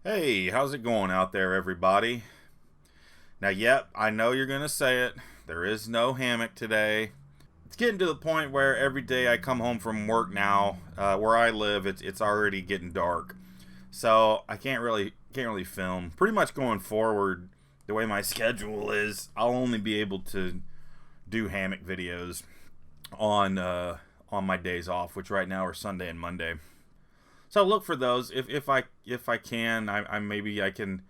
Hey, how's it going out there, everybody? Now, yep, I know you're going to say it. There is no hammock today. It's getting to the point where every day I come home from work now, where I live, it's already getting dark. So I can't really film. Pretty much going forward, the way my schedule is, I'll only be able to do hammock videos on my days off, which right now are Sunday and Monday. So look for those if I can. I maybe I can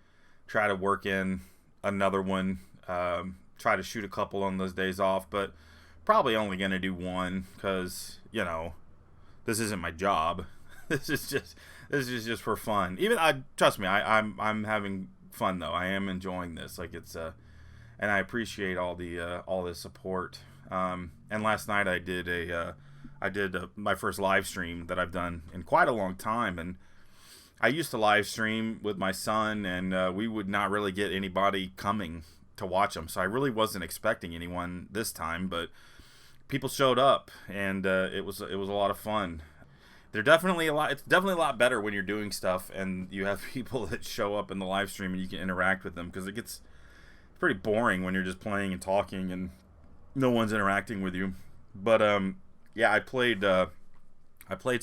try to work in another one. Try to shoot a couple on those days off, but probably only gonna do one because this isn't my job. this is just this is just for fun. Even I trust me, I'm having fun though. I am enjoying this. Like and I appreciate all the support. And last night I did my first live stream that I've done in quite a long time, and I used to live stream with my son, and we would not really get anybody coming to watch them, so I really wasn't expecting anyone this time, but people showed up, and it was a lot of fun. It's definitely a lot better when you're doing stuff and you have people that show up in the live stream and you can interact with them, because it gets pretty boring when you're just playing and talking and no one's interacting with you. But yeah, I played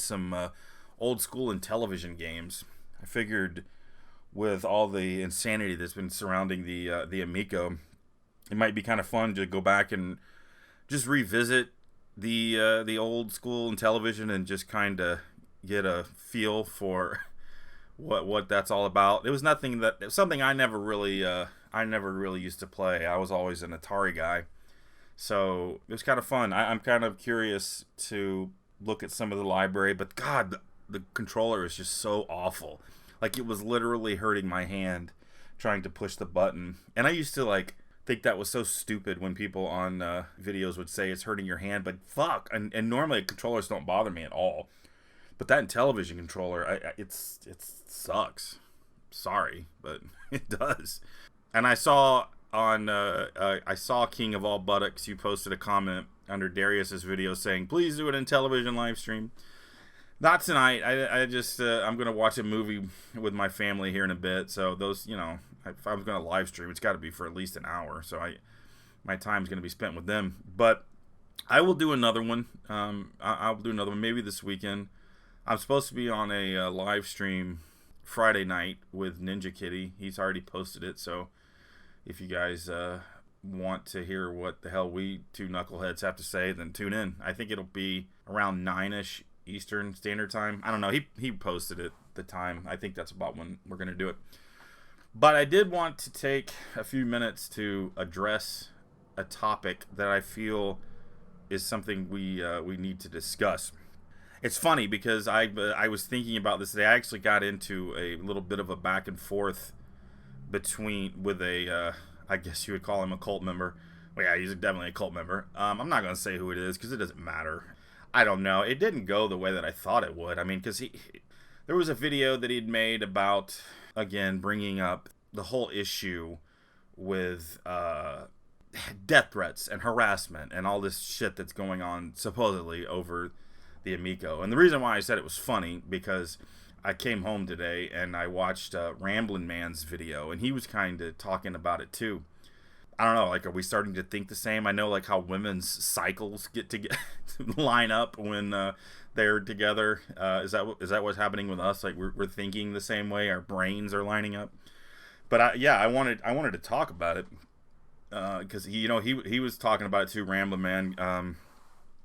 some old school and television games. I figured with all the insanity that's been surrounding the Amico, it might be kind of fun to go back and just revisit the old school and television and just kind of get a feel for what that's all about. It was something I never really used to play. I was always an Atari guy. So it was kind of fun. I'm kind of curious to look at some of the library, but God, the controller is just so awful. Like, it was literally hurting my hand trying to push the button. And I used to think that was so stupid when people on videos would say it's hurting your hand, but fuck. And normally controllers don't bother me at all. But that television controller, it sucks. Sorry, but it does. And I saw King of All Buttocks. You posted a comment under Darius's video saying, "Please do it in television live stream." Not tonight. I just I'm gonna watch a movie with my family here in a bit. So those, if I'm gonna live stream, it's got to be for at least an hour. So my time's gonna be spent with them. But I will do another one. I'll do another one maybe this weekend. I'm supposed to be on a live stream Friday night with Ninja Kitty. He's already posted it, so if you guys want to hear what the hell we two knuckleheads have to say, then tune in. I think it'll be around 9ish Eastern Standard Time. I don't know. He posted it the time. I think that's about when we're going to do it. But I did want to take a few minutes to address a topic that I feel is something we need to discuss. It's funny because I was thinking about this today. I actually got into a little bit of a back and forth with a I guess you would call him a cult member. Well, yeah, he's definitely a cult member. I'm not going to say who it is because it doesn't matter. I don't know. It didn't go the way that I thought it would. I mean, because there was a video that he'd made about, again, bringing up the whole issue with death threats and harassment and all this shit that's going on supposedly over the Amico. And the reason why I said it was funny because I came home today and I watched Ramblin' Man's video, and he was kind of talking about it too. I don't know, are we starting to think the same? I know how women's cycles get to line up when they're together. Is that what's happening with us? We're thinking the same way. Our brains are lining up. But yeah, I wanted to talk about it because he was talking about it too. Ramblin' Man.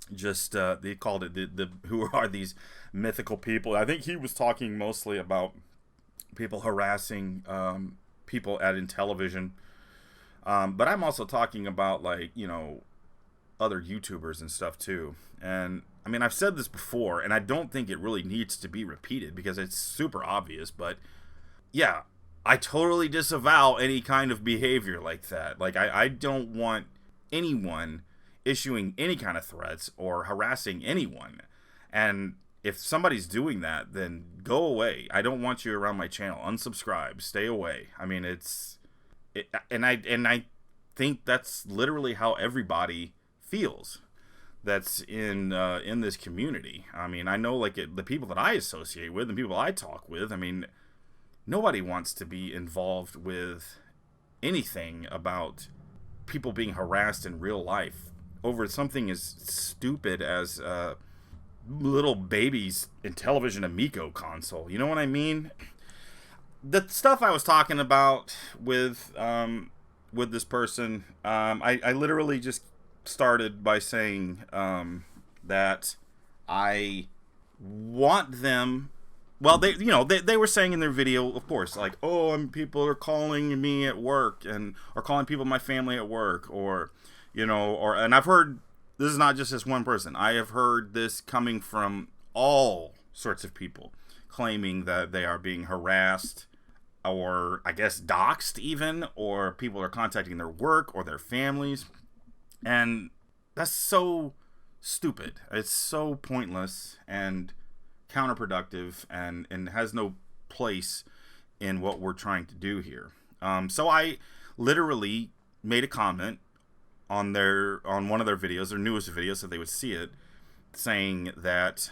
They called it the who are these mythical people. I think he was talking mostly about people harassing people in television, but I'm also talking about other YouTubers and stuff too. And I mean, I've said this before, and I don't think it really needs to be repeated because it's super obvious. But yeah, I totally disavow any kind of behavior like that. I don't want anyone issuing any kind of threats or harassing anyone. And if somebody's doing that, then go away. I don't want you around my channel. Unsubscribe. Stay away. I mean, and I think that's literally how everybody feels that's in this community. I mean, I know the people that I associate with and people I talk with, I mean, nobody wants to be involved with anything about people being harassed in real life over something as stupid as little baby's Intellivision Amico console. You know what I mean? The stuff I was talking about with this person, I literally just started by saying that I want them. Well, they were saying in their video, of course, like, oh, people are calling me at work or calling people in my family at work, or and I've heard this is not just this one person. I have heard this coming from all sorts of people claiming that they are being harassed, or I guess doxxed even, or people are contacting their work or their families. And that's so stupid. It's so pointless and counterproductive, and has no place in what we're trying to do here. So I literally made a comment on one of their videos, their newest video, so they would see it, saying that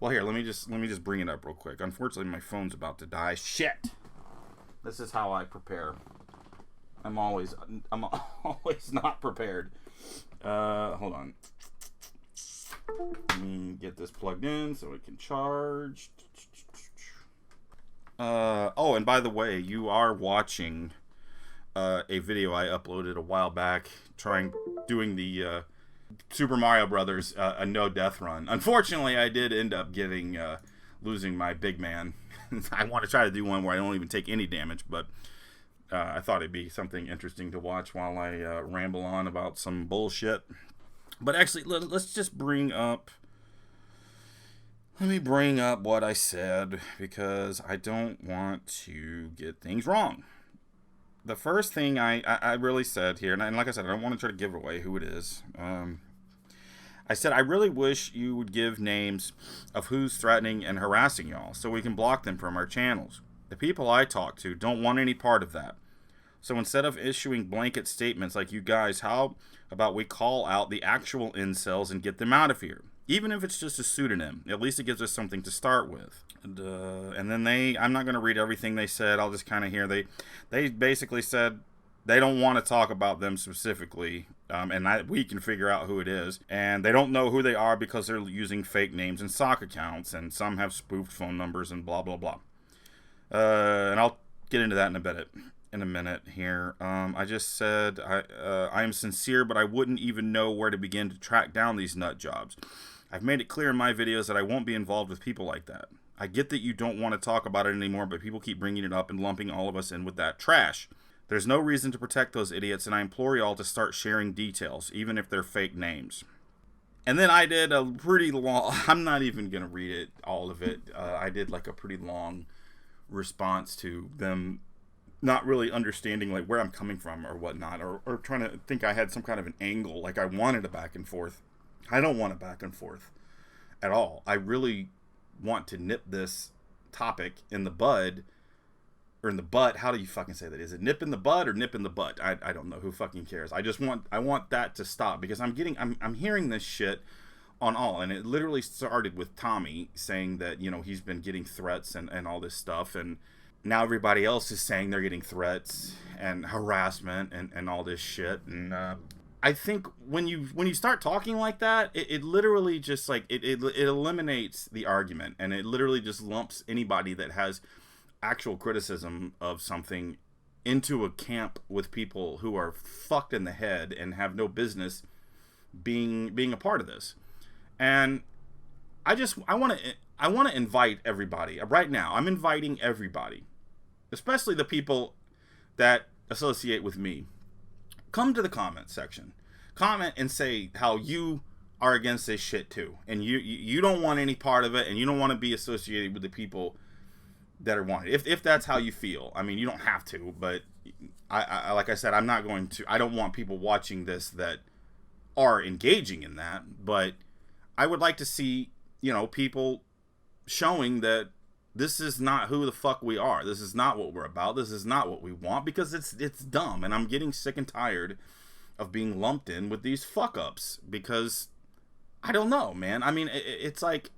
well, here, let me just bring it up real quick. Unfortunately, my phone's about to die. Shit. This is how I prepare. I'm always not prepared. Hold on. Let me get this plugged in so it can charge. Oh, and by the way, you are watching a video I uploaded a while back doing the Super Mario Brothers a no death run. Unfortunately, I did end up losing my big man. I want to try to do one where I don't even take any damage, but I thought it'd be something interesting to watch while I ramble on about some bullshit. But actually, let's just bring up. Let me bring up what I said, because I don't want to get things wrong. The first thing I really said here, and like I said, I don't want to try to give away who it is. I said, I really wish you would give names of who's threatening and harassing y'all so we can block them from our channels. The people I talk to don't want any part of that. So instead of issuing blanket statements like you guys, how about we call out the actual incels and get them out of here? Even if it's just a pseudonym, at least it gives us something to start with. And then I'm not going to read everything they said. I'll just kind of hear they basically said they don't want to talk about them specifically, and we can figure out who it is. And they don't know who they are because they're using fake names and sock accounts, and some have spoofed phone numbers and blah, blah, blah. And I'll get into that in a minute here. I just said I am sincere, but I wouldn't even know where to begin to track down these nut jobs. I've made it clear in my videos that I won't be involved with people like that. I get that you don't want to talk about it anymore, but people keep bringing it up and lumping all of us in with that trash. There's no reason to protect those idiots, and I implore y'all to start sharing details, even if they're fake names. And then I did a pretty long, I'm not even going to read it, all of it. I did like a pretty long response to them not really understanding like where I'm coming from or whatnot, or trying to think I had some kind of an angle, like I wanted a back and forth. I don't want a back and forth at all. I really want to nip this topic in the bud, or in the butt. How do you fucking say that? Is it nip in the bud or nip in the butt? I don't know. Who fucking cares? I want that to stop, because I'm hearing this shit on all, and it literally started with Tommy saying that, he's been getting threats and all this stuff, and now everybody else is saying they're getting threats and harassment and all this shit. And I think when you start talking like that, it literally just like it eliminates the argument, and it literally just lumps anybody that has actual criticism of something into a camp with people who are fucked in the head and have no business being a part of this. And I want to invite everybody right now. I'm inviting everybody, especially the people that associate with me. Come to the comment section. Comment and say how you are against this shit too. And you don't want any part of it, and you don't want to be associated with the people that are wanted. If that's how you feel. I mean, you don't have to, but I like I said, I don't want people watching this that are engaging in that, but I would like to see, people showing that this is not who the fuck we are. This is not what we're about. This is not what we want, because it's dumb, and I'm getting sick and tired of being lumped in with these fuck ups, because I don't know, man. I mean, it's like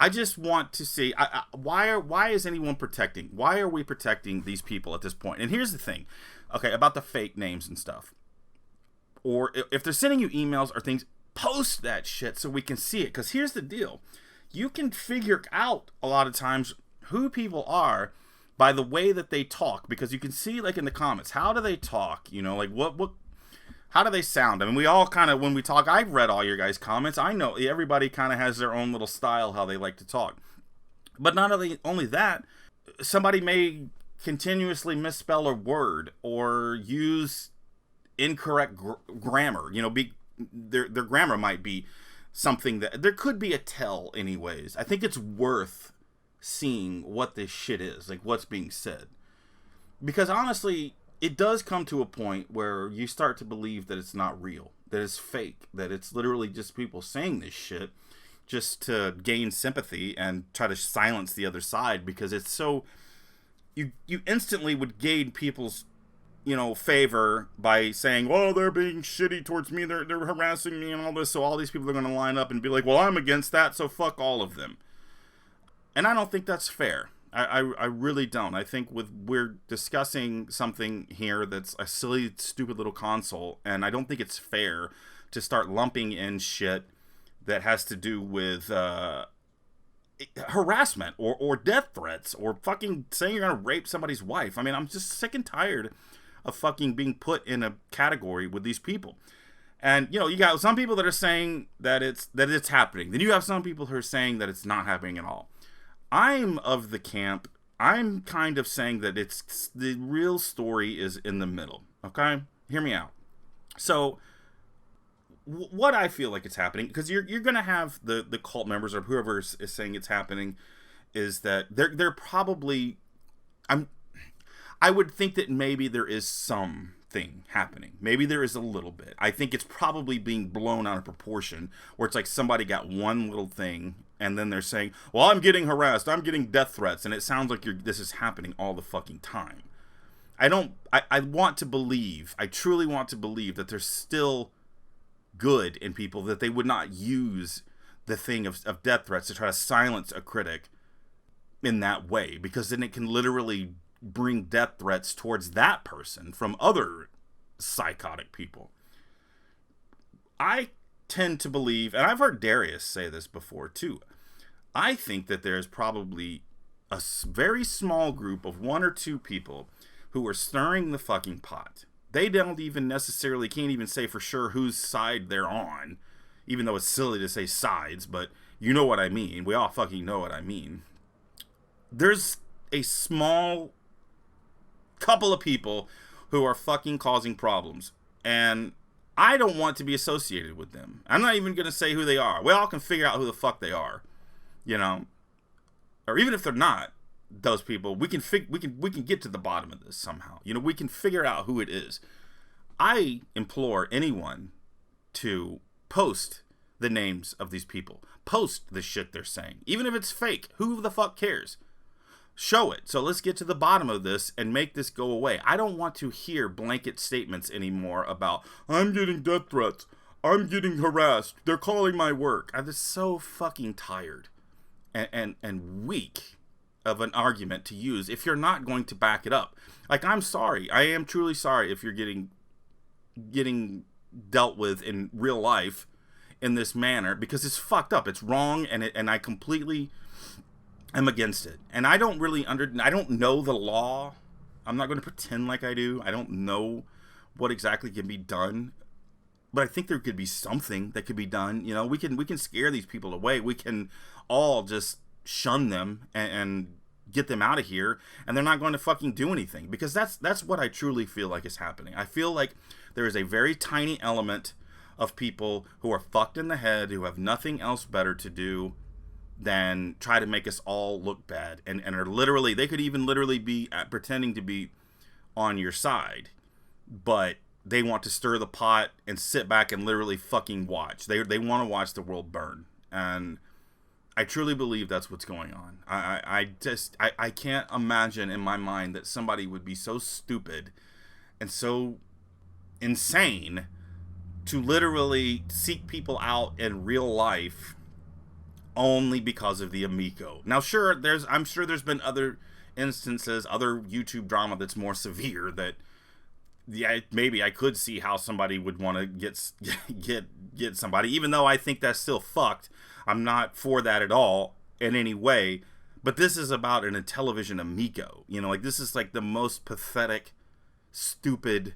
I just want to see why is anyone protecting? Why are we protecting these people at this point? And here's the thing, okay, about the fake names and stuff. Or if they're sending you emails or things, post that shit so we can see it. Because here's the deal. You can figure out a lot of times who people are by the way that they talk. Because you can see, like, in the comments, how do they talk? You know, like, how do they sound? I mean, we all kind of, when we talk, I've read all your guys' comments. I know everybody kind of has their own little style, how they like to talk. But not only that, somebody may continuously misspell a word or use incorrect grammar. You know, their grammar might be something that there could be a tell anyways. I think it's worth seeing what this shit is, like what's being said, because honestly it does come to a point where you start to believe that it's not real, that it's fake, that it's literally just people saying this shit just to gain sympathy and try to silence the other side, because it's so you instantly would gain people's, you know, favor by saying, well, they're being shitty towards me, they're harassing me and all this, so all these people are going to line up and be like, well, I'm against that, so fuck all of them. And I don't think that's fair. I really don't. I think we're discussing something here that's a silly, stupid little console, and I don't think it's fair to start lumping in shit that has to do with harassment or death threats or fucking saying you're gonna rape somebody's wife. I mean, I'm just sick and tired of fucking being put in a category with these people. And, you know, you got some people that are saying that it's happening. Then you have some people who are saying that it's not happening at all. I'm of the camp, I'm kind of saying that it's the real story is in the middle, okay? Hear me out. So, what I feel like it's happening, because you're going to have the cult members or whoever is saying it's happening, is that they're probably, I would think that maybe there is something happening. Maybe there is a little bit. I think it's probably being blown out of proportion, where it's like somebody got one little thing, and then they're saying, well, I'm getting harassed, I'm getting death threats, and it sounds like this is happening all the fucking time. I want to believe, I truly want to believe that there's still good in people, that they would not use the thing of death threats to try to silence a critic in that way, because then it can literally bring death threats towards that person from other psychotic people. I tend to believe, and I've heard Darius say this before too, I think that there's probably a very small group of one or two people who are stirring the fucking pot. They don't even necessarily, can't even say for sure whose side they're on, even though it's silly to say sides, but you know what I mean. We all fucking know what I mean. There's a small couple of people who are fucking causing problems, and I don't want to be associated with them. I'm not even going to say who they are. We all can figure out who the fuck they are, you know, or even if they're not those people, we can get to the bottom of this somehow. You know, we can figure out who it is. I implore anyone to post the names of these people. Post the shit they're saying. Even if it's fake, who the fuck cares? Show it. So let's get to the bottom of this and make this go away. I don't want to hear blanket statements anymore about, I'm getting death threats, I'm getting harassed, they're calling my work. I'm just so fucking tired and weak of an argument to use if you're not going to back it up. Like, I'm sorry. I am truly sorry if you're getting dealt with in real life in this manner, because it's fucked up. It's wrong, and I completely am against it. And I don't really I don't know the law. I'm not going to pretend like I do. I don't know what exactly can be done, but I think there could be something that could be done. You know, we can scare these people away. We can all just shun them and get them out of here, and they're not going to fucking do anything, because that's what I truly feel like is happening. I feel like there is a very tiny element of people who are fucked in the head, who have nothing else better to do than try to make us all look bad, and are literally, they could even literally be pretending to be on your side, but they want to stir the pot and sit back and literally fucking watch. They want to watch the world burn, and I truly believe that's what's going on. I can't imagine in my mind that somebody would be so stupid and so insane to literally seek people out in real life only because of the Amico. Now, sure, I'm sure there's been other instances, other YouTube drama that's more severe that, yeah, maybe I could see how somebody would want to get somebody, even though I think that's still fucked. I'm not for that at all in any way. But this is about a television Amico. You know, like, this is like the most pathetic, stupid,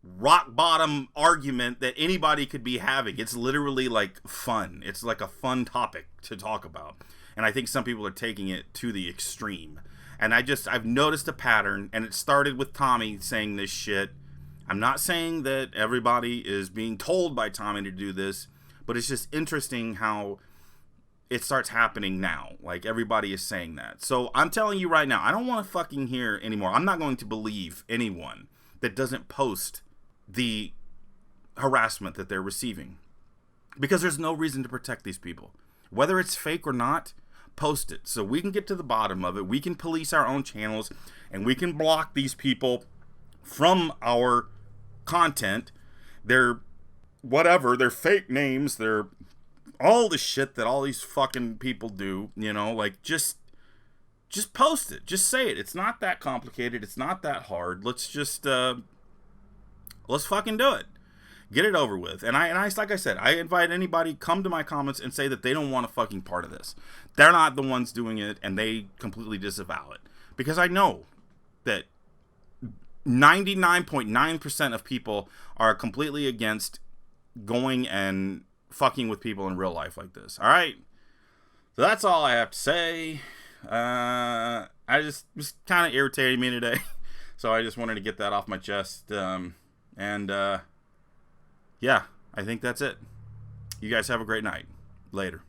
rock bottom argument that anybody could be having. It's literally like fun. It's like a fun topic to talk about. And I think some people are taking it to the extreme. And I've noticed a pattern, and it started with Tommy saying this shit. I'm not saying that everybody is being told by Tommy to do this, but it's just interesting how it starts happening now. Like, everybody is saying that. So I'm telling you right now, I don't want to fucking hear anymore. I'm not going to believe anyone that doesn't post the harassment that they're receiving, because there's no reason to protect these people. Whether it's fake or not, post it so we can get to the bottom of it. We can police our own channels, and we can block these people from our content. They're whatever, they're fake names, they're all the shit that all these fucking people do, you know, like, just post it. Just say it. It's not that complicated. It's not that hard. Let's just, let's fucking do it. Get it over with. And I, like I said, I invite anybody, come to my comments and say that they don't want a fucking part of this. They're not the ones doing it, and they completely disavow it. Because I know that 99.9% of people are completely against going and fucking with people in real life like this. All right, so that's all I have to say. I just kind of irritated me today, so I just wanted to get that off my chest. Yeah, I think that's it. You guys have a great night. Later.